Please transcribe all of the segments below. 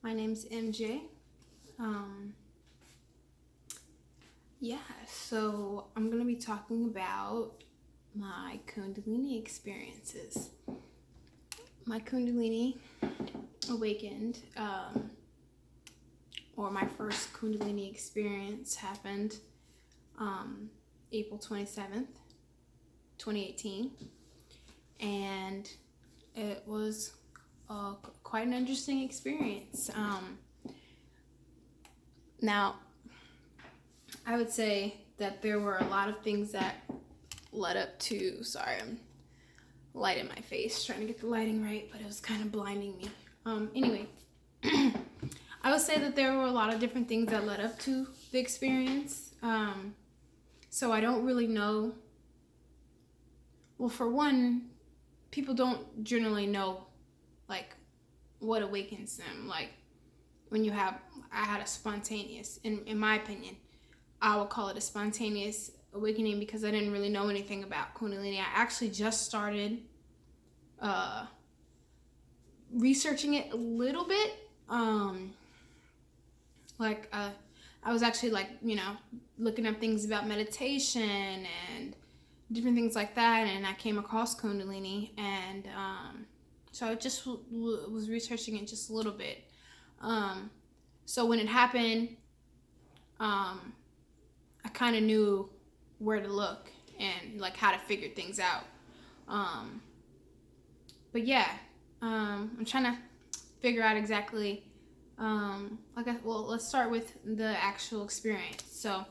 My name's MJ. So I'm going to be talking about my Kundalini experiences. My Kundalini awakened, or my first Kundalini experience happened April 27th, 2018. And it was quite an interesting experience. Now, I would say that there were a lot of things that led up to, sorry, I'm light in my face, trying to get the lighting right, but it was kind of blinding me. Anyway, I would say that there were a lot of different things that led up to the experience. So I don't really know. Well, for one, people don't generally know, like, what awakens them. Like, when I had a spontaneous, in my opinion, I would call it a spontaneous awakening because I didn't really know anything about Kundalini. I actually just started researching it a little bit. I was actually looking up things about meditation and different things like that, and I came across Kundalini, and so I just was researching it just a little bit. So when it happened, I kind of knew where to look and how to figure things out. But yeah, I'm trying to figure out exactly. Let's start with the actual experience. So,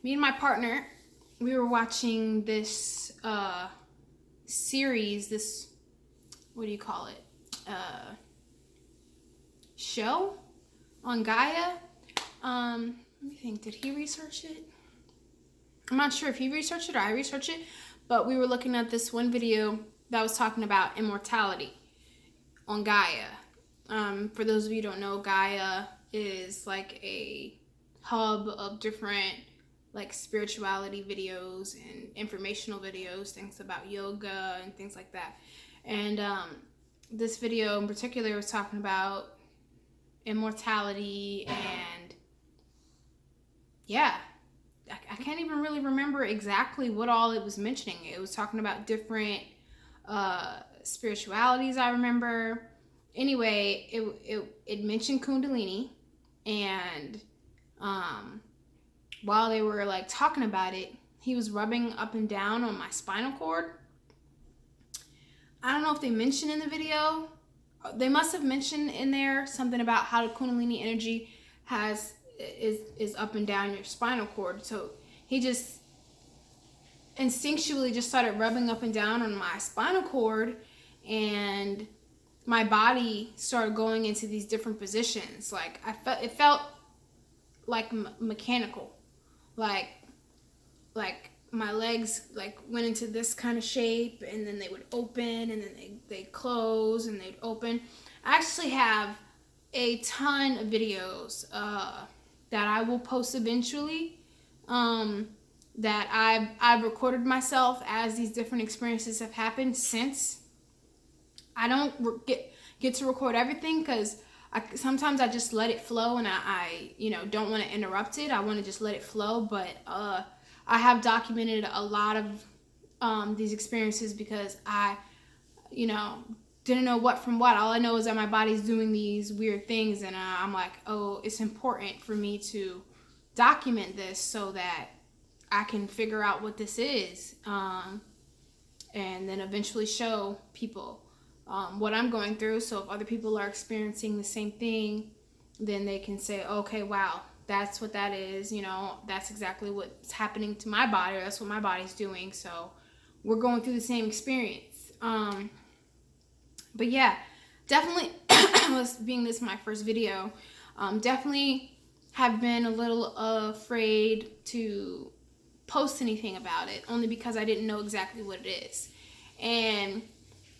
me and my partner, we were watching this series. This, what do you call it? Show on Gaia. Let me think. Did he research it? I'm not sure if he researched it or I researched it, but we were looking at this one video that was talking about immortality on Gaia. For those of you who don't know, Gaia is like a hub of different spirituality videos and informational videos, things about yoga and things like that. And this video in particular was talking about immortality, and yeah, I can't even really remember exactly what all it was mentioning. It was talking about different spiritualities, I remember. Anyway, it mentioned Kundalini, and while they were talking about it, he was rubbing up and down on my spinal cord. I don't know if they mentioned in the video. They must have mentioned in there something about how the Kundalini energy is up and down your spinal cord. So he just instinctually just started rubbing up and down on my spinal cord, and my body started going into these different positions. It felt like mechanical, like my legs went into this kind of shape, and then they would open, and then they close, and they'd open. I actually have a ton of videos that I will post eventually, that I've recorded myself as these different experiences have happened. Since I don't get to record everything, because sometimes I just let it flow, and I don't want to interrupt it. I want to just let it flow. But I have documented a lot of these experiences because I didn't know what from what. All I know is that my body's doing these weird things, and I'm like, oh, it's important for me to document this so that I can figure out what this is, and then eventually show people what I'm going through. So if other people are experiencing the same thing, then they can say, okay, wow, that's what that is. That's exactly what's happening to my body, or that's what my body's doing. So we're going through the same experience. But yeah, definitely, being this my first video, definitely have been a little afraid to post anything about it, only because I didn't know exactly what it is. And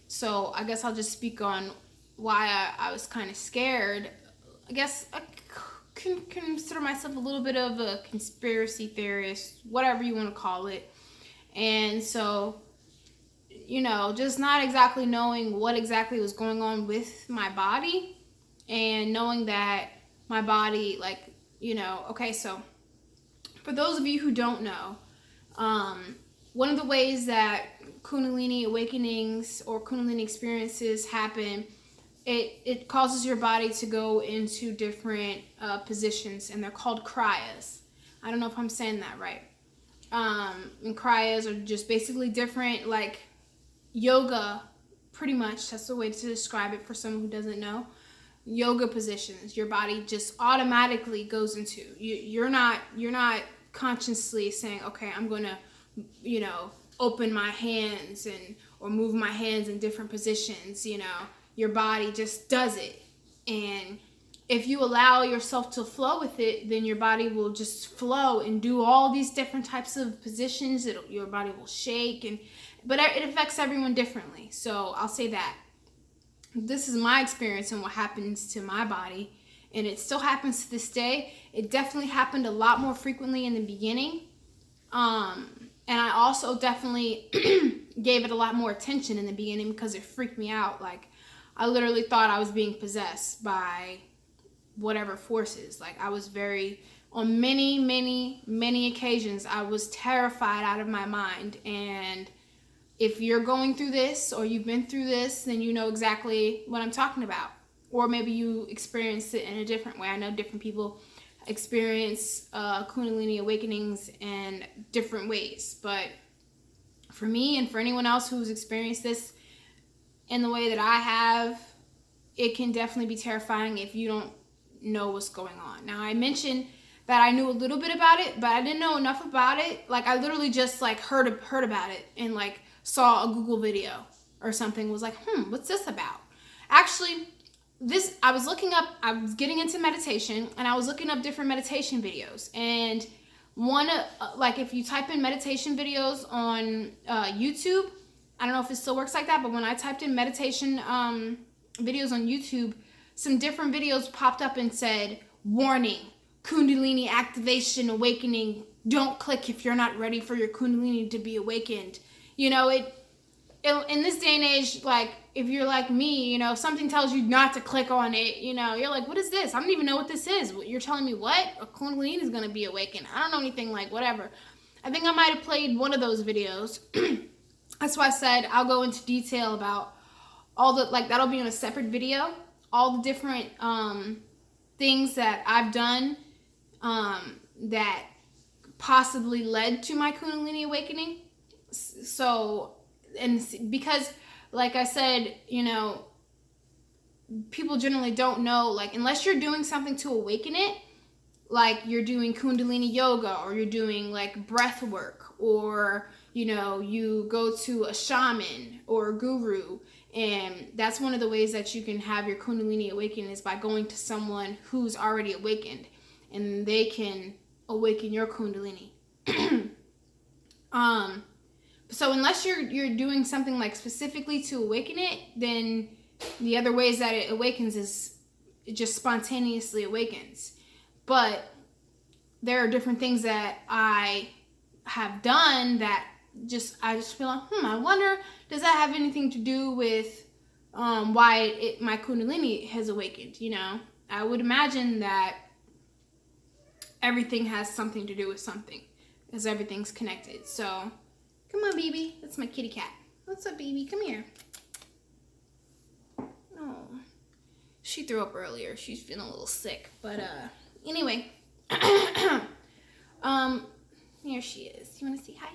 so I guess I'll just speak on why I was kind of scared. I guess I can consider myself a little bit of a conspiracy theorist, whatever you want to call it. And so, just not exactly knowing what exactly was going on with my body and knowing that my body, like, okay, so for those of you who don't know, one of the ways that Kundalini awakenings or Kundalini experiences happen, it causes your body to go into different positions, and they're called kriyas. I don't know if I'm saying that right. And kriyas are just basically different, like yoga, pretty much. That's the way to describe it for someone who doesn't know. Yoga positions your body just automatically goes into. You're not consciously saying, okay, I'm going to, open my hands or move my hands in different positions. Your body just does it. And if you allow yourself to flow with it, then your body will just flow and do all these different types of positions. Your body will shake, but it affects everyone differently. So I'll say that this is my experience and what happens to my body, and it still happens to this day. It definitely happened a lot more frequently in the beginning, and I also definitely gave it a lot more attention in the beginning because it freaked me out. Like, I literally thought I was being possessed by whatever forces. Like, I was on many occasions, I was terrified out of my mind. And if you're going through this or you've been through this, then you know exactly what I'm talking about. Or maybe you experienced it in a different way. I know different people experience Kundalini awakenings in different ways. But for me and for anyone else who's experienced this in the way that I have, it can definitely be terrifying if you don't know what's going on. Now, I mentioned that I knew a little bit about it, but I didn't know enough about it. Like, I literally just like heard about it and like saw a Google video or something, was like, what's this about? Actually, I was getting into meditation, and I was looking up different meditation videos. And like, if you type in meditation videos on YouTube, I don't know if it still works like that, but when I typed in meditation videos on YouTube, some different videos popped up and said, warning, Kundalini activation awakening. Don't click if you're not ready for your Kundalini to be awakened. In this day and age, like, if you're like me, if something tells you not to click on it, you're like, what is this? I don't even know what this is. You're telling me what? A Kundalini is going to be awakened. I don't know anything, like, whatever. I think I might have played one of those videos. That's why I said I'll go into detail about all the, like, that'll be on a separate video, all the different things that I've done that possibly led to my Kundalini awakening. So, and because, like I said, people generally don't know, like, unless you're doing something to awaken it, like you're doing Kundalini yoga, or you're doing like breath work, or you go to a shaman or a guru, and that's one of the ways that you can have your Kundalini awaken, is by going to someone who's already awakened, and they can awaken your Kundalini. So unless you're doing something like specifically to awaken it, then the other ways that it awakens is it just spontaneously awakens. But there are different things that I have done that I just feel like, I wonder, does that have anything to do with why my Kundalini has awakened? I would imagine that everything has something to do with something, because everything's connected. So, come on, baby. That's my kitty cat. What's up, baby? Come here. Oh, she threw up earlier. She's feeling a little sick. But anyway, here she is. You want to say hi?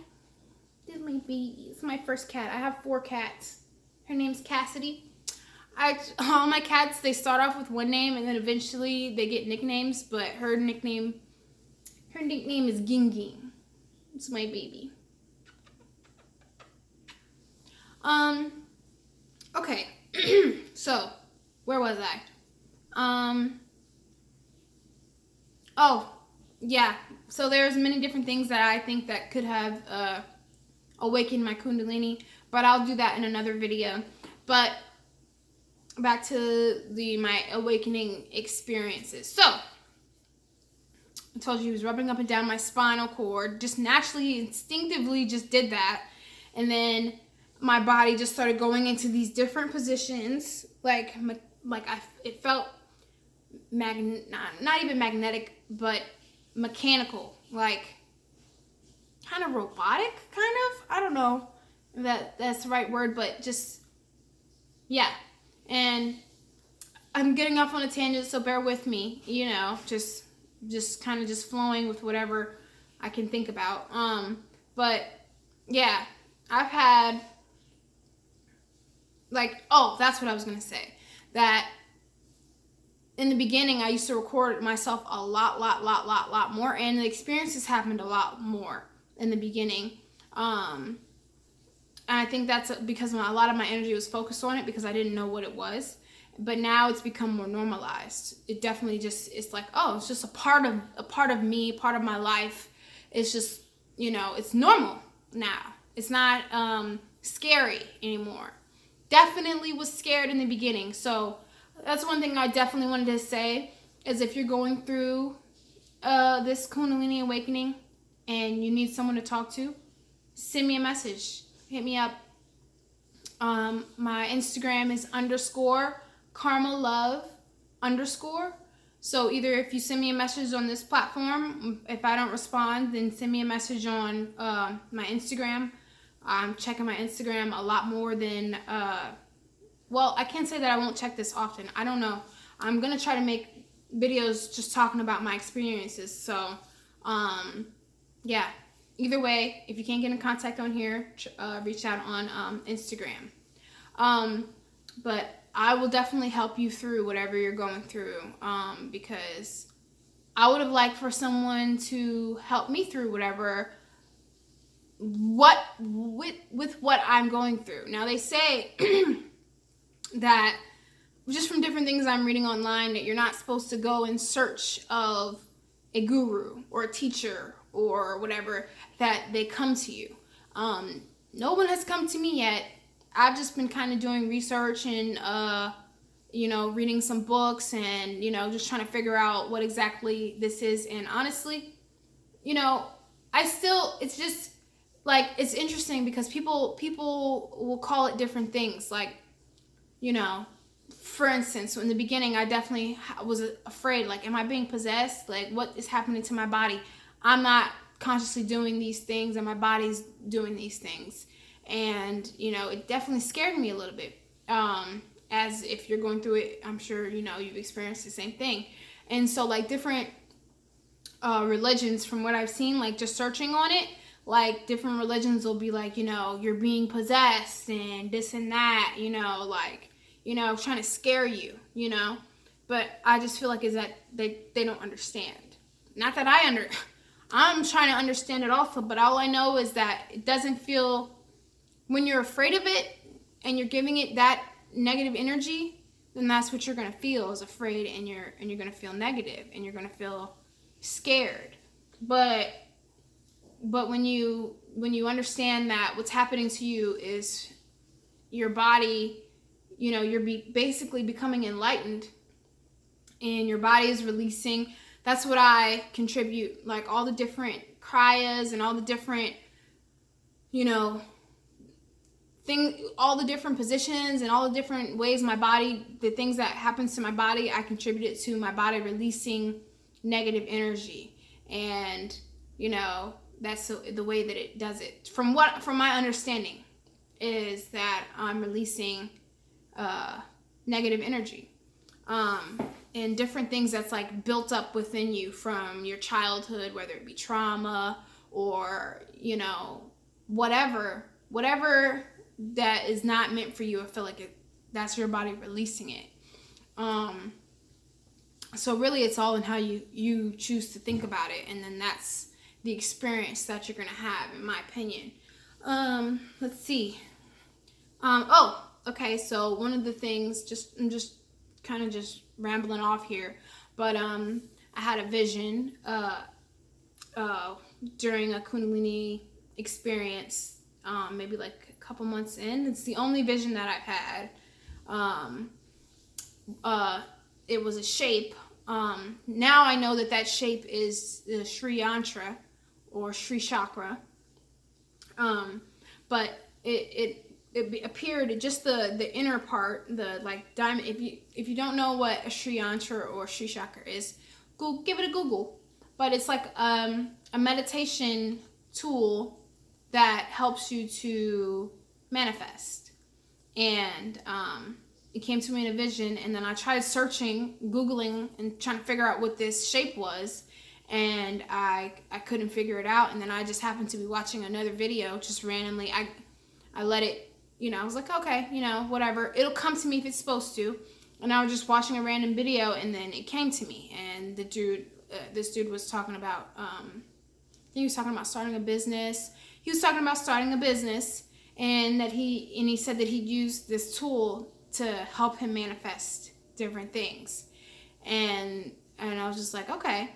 This is my baby. It's my first cat. I have 4 cats. Her name's Cassidy. All my cats, they start off with one name, and then eventually they get nicknames. But her nickname is Ging Ging. It's my baby. Okay. So, where was I? Oh, yeah. So there's many different things that I think that could have awakened my Kundalini, but I'll do that in another video. But back to my awakening experiences. So, I told you he was rubbing up and down my spinal cord, just naturally, instinctively just did that. And then my body just started going into these different positions. It felt not even magnetic, but mechanical, like kind of robotic, kind of. I don't know if that's the right word, but just, yeah. And I'm getting off on a tangent, so bear with me, just kind of just flowing with whatever I can think about. But yeah, I've had, like, oh, that's what I was going to say. That in the beginning, I used to record myself a lot more, and the experiences happened a lot more in the beginning. And I think that's because a lot of my energy was focused on it because I didn't know what it was. But now it's become more normalized. It definitely just, it's like, oh, it's just a part of me, part of my life. It's just, it's normal now. It's not scary anymore. Definitely was scared in the beginning. So that's one thing I definitely wanted to say, is if you're going through this Kundalini awakening and you need someone to talk to, send me a message. Hit me up. My Instagram is _KarmaLove_. So either if you send me a message on this platform, if I don't respond, then send me a message on my Instagram. I'm checking my Instagram a lot more than, well, I can't say that I won't check this often. I don't know. I'm going to try to make videos just talking about my experiences. So, yeah. Either way, if you can't get in contact on here, reach out on Instagram. But I will definitely help you through whatever you're going through, because I would have liked for someone to help me through with what I'm going through. Now, they say that just from different things I'm reading online, that you're not supposed to go in search of a guru or a teacher or whatever, that they come to you. No one has come to me yet. I've just been kind of doing research and, reading some books and, just trying to figure out what exactly this is. And honestly, it's just, like, it's interesting because people will call it different things. Like, for instance, in the beginning, I definitely was afraid, like, am I being possessed? Like, what is happening to my body? I'm not consciously doing these things and my body's doing these things. And, it definitely scared me a little bit. As if you're going through it, I'm sure, you've experienced the same thing. And so, like, different religions, from what I've seen, like, just searching on it, like, different religions will be like, you're being possessed and this and that, trying to scare you, But I just feel like is that they don't understand. Not that I'm trying to understand it also, but all I know is that it doesn't feel, when you're afraid of it and you're giving it that negative energy, then that's what you're going to feel, is afraid, and you're going to feel negative and you're going to feel scared. But when you understand that what's happening to you is your body, you're basically becoming enlightened, and your body is releasing. That's what I contribute, like all the different kriyas and all the different, all the different positions and all the different ways my body, the things that happens to my body, I contribute it to my body releasing negative energy. And, that's the way that it does it. From my understanding, is that I'm releasing negative energy. And different things that's like built up within you from your childhood, whether it be trauma or, whatever that is not meant for you. I feel like that's your body releasing it. So really it's all in how you choose to think about it. And then that's the experience that you're going to have, in my opinion. Let's see. Okay. So one of the things, I'm just kind of just rambling off here, but I had a vision during a Kundalini experience, maybe like a couple months in. It's the only vision that I've had. It was a shape. Now I know that shape is the Sri Yantra or Sri Chakra. But it appeared just the inner part, the like diamond. If you don't know what a Sri yantra or Sri chakra is, go give it a Google. But it's like a meditation tool that helps you to manifest. And it came to me in a vision, and then I tried searching, Googling, and trying to figure out what this shape was, and I couldn't figure it out. And then I just happened to be watching another video just randomly. I let it, I was like, okay, whatever, it'll come to me if it's supposed to. And I was just watching a random video, and then it came to me. And this dude was talking about, I think he was talking about starting a business. He was talking about starting a business, and he said that he'd use this tool to help him manifest different things. And I was just like, okay,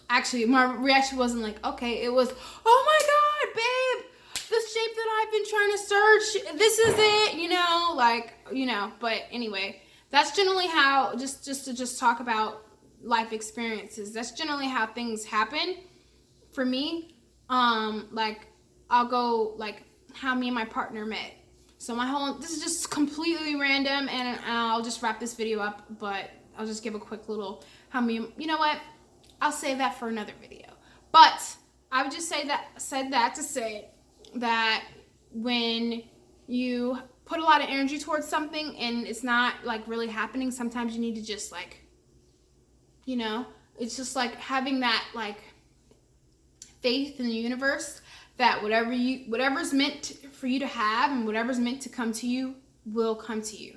Actually, my reaction wasn't like, okay, it was, oh my God, babe, the shape that I've been trying to search, this is it, but anyway, that's generally how, just to talk about life experiences, that's generally how things happen for me. Like, I'll go, like, how me and my partner met. So this is just completely random, and I'll just wrap this video up, but I'll just give a quick little, you know what, I'll save that for another video. But I would just said that to say that when you put a lot of energy towards something and it's not like really happening, sometimes you need to just like, it's just like having that like faith in the universe that whatever's meant for you to have and whatever's meant to come to you will come to you.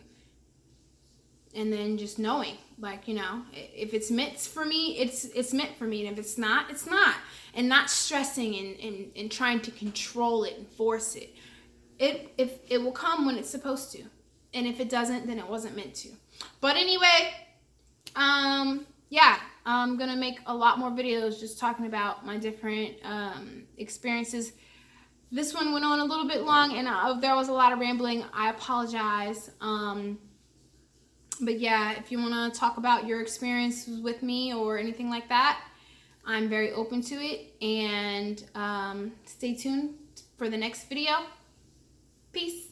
And then just knowing, like, if it's meant for me, it's meant for me. And if it's not, it's not. And not stressing and trying to control it and force it. It will come when it's supposed to. And if it doesn't, then it wasn't meant to. But anyway, yeah, I'm going to make a lot more videos just talking about my different experiences. This one went on a little bit long, and there was a lot of rambling. I apologize. But yeah, if you want to talk about your experiences with me or anything like that, I'm very open to it. And stay tuned for the next video. Peace.